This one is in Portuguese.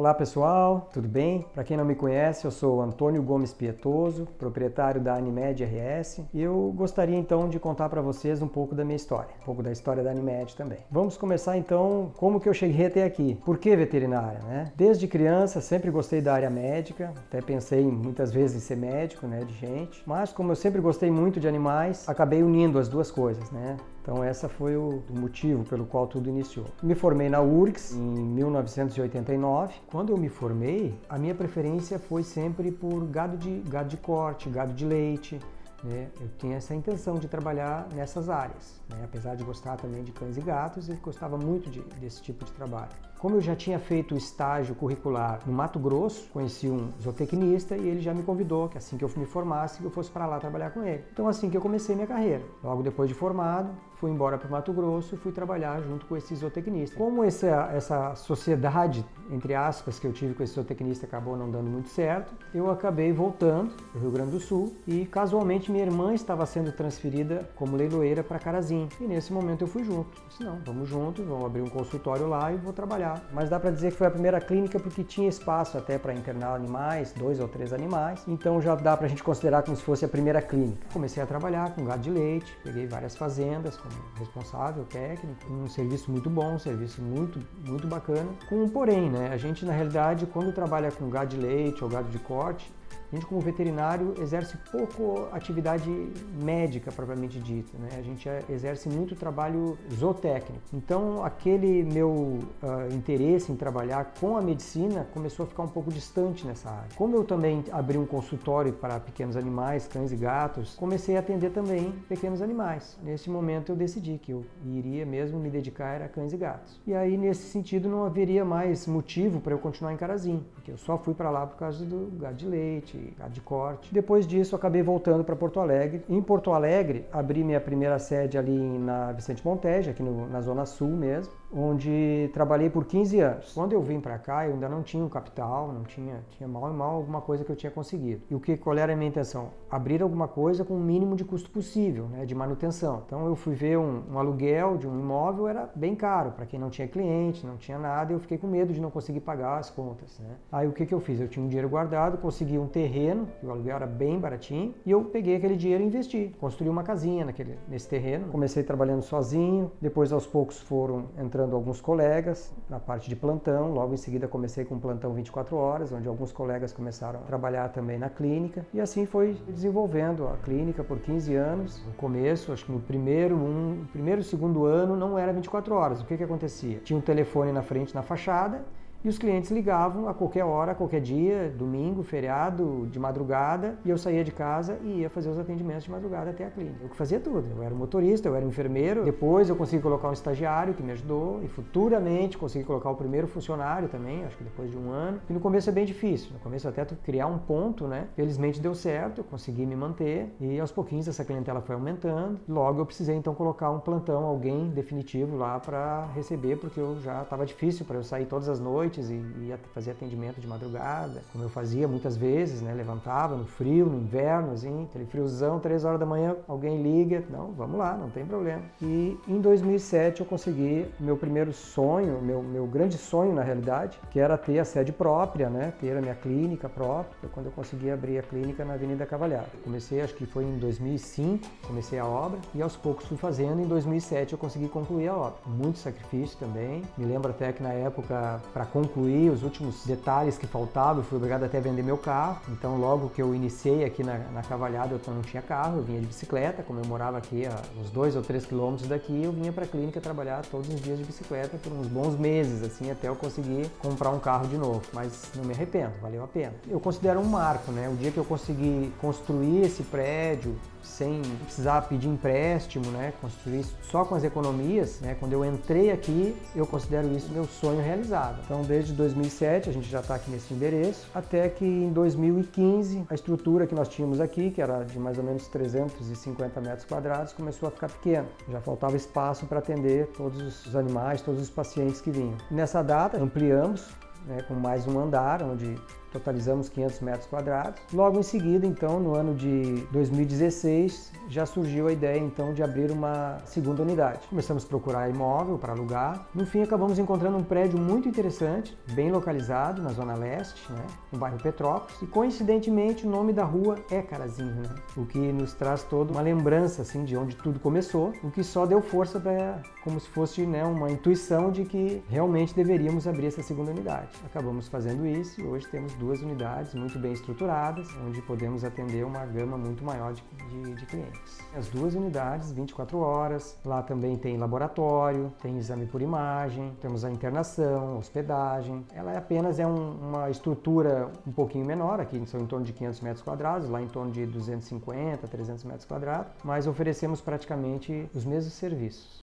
Olá pessoal, tudo bem? Para quem não me conhece, eu sou Antônio Gomes Pietoso, proprietário da Animed RS, e eu gostaria então de contar para vocês um pouco da minha história, um pouco da história da Animed também. Vamos começar então como que eu cheguei até aqui. Por que veterinária, né? Desde criança sempre gostei da área médica, até pensei muitas vezes em ser médico, né, de gente, mas como eu sempre gostei muito de animais, acabei unindo as duas coisas, né? Então esse foi o motivo pelo qual tudo iniciou. Me formei na URGS em 1989. Quando eu me formei, a minha preferência foi sempre por gado de corte, gado de leite, né? Eu tinha essa intenção de trabalhar nessas áreas, né? Apesar de gostar também de cães e gatos, eu gostava muito desse tipo de trabalho. Como eu já tinha feito o estágio curricular no Mato Grosso, conheci um zootecnista e ele já me convidou que assim que eu me formasse, eu fosse para lá trabalhar com ele. Então assim que eu comecei minha carreira. Logo depois de formado, fui embora para o Mato Grosso e fui trabalhar junto com esse zootecnista. Como essa sociedade, entre aspas, que eu tive com esse zootecnista acabou não dando muito certo, eu acabei voltando para o Rio Grande do Sul e casualmente minha irmã estava sendo transferida como leiloeira para Carazinho. E nesse momento eu fui junto. Disse, não, vamos juntos, vamos abrir um consultório lá e vou trabalhar. Mas dá para dizer que foi a primeira clínica porque tinha espaço até para internar animais, 2 ou 3 animais, então já dá para a gente considerar como se fosse a primeira clínica. Comecei a trabalhar com gado de leite, peguei várias fazendas como responsável técnico, um serviço muito bom, um serviço muito bacana. Com um porém, né? A gente na realidade quando trabalha com gado de leite ou gado de corte, a gente como veterinário exerce pouco atividade médica propriamente dita, né? A gente exerce muito trabalho zootécnico. Então aquele meu interesse em trabalhar com a medicina começou a ficar um pouco distante nessa área. Como eu também abri um consultório para pequenos animais, cães e gatos, comecei a atender também pequenos animais. Nesse momento eu decidi que eu iria mesmo me dedicar a cães e gatos. E aí nesse sentido não haveria mais motivo para eu continuar em Carazinho, porque eu só fui para lá por causa do gado de leite, gado de corte. Depois disso, acabei voltando para Porto Alegre. Em Porto Alegre, abri minha primeira sede ali na Vicente Montejo, aqui na Zona Sul mesmo, onde trabalhei por 15 anos. Quando eu vim para cá, eu ainda não tinha um capital, tinha mal e mal alguma coisa que eu tinha conseguido. E qual era a minha intenção? Abrir alguma coisa com o mínimo de custo possível, né, de manutenção. Então eu fui ver um aluguel de um imóvel, era bem caro, para quem não tinha cliente, não tinha nada, e eu fiquei com medo de não conseguir pagar as contas, né? Aí o que eu fiz? Eu tinha um dinheiro guardado, consegui um terreno, que o aluguel era bem baratinho, e eu peguei aquele dinheiro e investi. Construí uma casinha nesse terreno. Comecei trabalhando sozinho, depois aos poucos foram entrando alguns colegas na parte de plantão, logo em seguida comecei com um plantão 24 horas, onde alguns colegas começaram a trabalhar também na clínica, e assim foi desenvolvendo a clínica por 15 anos. No começo, acho que no primeiro e segundo ano não era 24 horas. O que acontecia? Tinha um telefone na frente, na fachada, e os clientes ligavam a qualquer hora, a qualquer dia, domingo, feriado, de madrugada, e eu saía de casa e ia fazer os atendimentos de madrugada até a clínica. Eu que fazia tudo. Eu era motorista, eu era enfermeiro, depois eu consegui colocar um estagiário que me ajudou, e futuramente consegui colocar o primeiro funcionário também, acho que depois de um ano. E no começo é bem difícil. No começo até tu criar um ponto, né? Felizmente deu certo, eu consegui me manter, e aos pouquinhos essa clientela foi aumentando. Logo eu precisei então colocar um plantão, alguém definitivo lá para receber, porque eu já estava difícil para eu sair todas as noites e ia fazer atendimento de madrugada, como eu fazia muitas vezes, né? Levantava no frio, no inverno, assim, aquele friozão, 3 horas da manhã, alguém liga, não, vamos lá, não tem problema. E em 2007 eu consegui meu primeiro sonho, meu grande sonho na realidade, que era ter a sede própria, né? Ter a minha clínica própria, foi quando eu consegui abrir a clínica na Avenida Cavalhada. Comecei, acho que foi em 2005, comecei a obra e aos poucos fui fazendo, em 2007 eu consegui concluir a obra. Muito sacrifício também, me lembro até que na época, para concluir os últimos detalhes que faltavam, eu fui obrigado até a vender meu carro. Então logo que eu iniciei aqui na Cavalhada, eu não tinha carro, eu vinha de bicicleta, como eu morava aqui a uns 2 ou 3 quilômetros daqui, eu vinha para a clínica trabalhar todos os dias de bicicleta por uns bons meses, assim, até eu conseguir comprar um carro de novo. Mas não me arrependo, valeu a pena. Eu considero um marco, né? O dia que eu consegui construir esse prédio sem precisar pedir empréstimo, né? Construir só com as economias, né? Quando eu entrei aqui, eu considero isso meu sonho realizado. Então, desde 2007, a gente já está aqui nesse endereço, até que em 2015, a estrutura que nós tínhamos aqui, que era de mais ou menos 350 metros quadrados, começou a ficar pequena. Já faltava espaço para atender todos os animais, todos os pacientes que vinham. Nessa data, ampliamos, né, com mais um andar, onde totalizamos 500 metros quadrados. Logo em seguida, então, no ano de 2016, já surgiu a ideia então de abrir uma segunda unidade. Começamos a procurar imóvel para alugar. No fim, acabamos encontrando um prédio muito interessante, bem localizado na Zona Leste, né, no bairro Petrópolis. E coincidentemente, o nome da rua é Carazinho, né, o que nos traz toda uma lembrança assim, de onde tudo começou, o que só deu força para, como se fosse, né, uma intuição de que realmente deveríamos abrir essa segunda unidade. Acabamos fazendo isso e hoje temos 2 unidades muito bem estruturadas, onde podemos atender uma gama muito maior de clientes. As 2 unidades, 24 horas, lá também tem laboratório, tem exame por imagem, temos a internação, hospedagem. Ela apenas é uma estrutura um pouquinho menor, aqui são em torno de 500 metros quadrados, lá em torno de 250, 300 metros quadrados, mas oferecemos praticamente os mesmos serviços.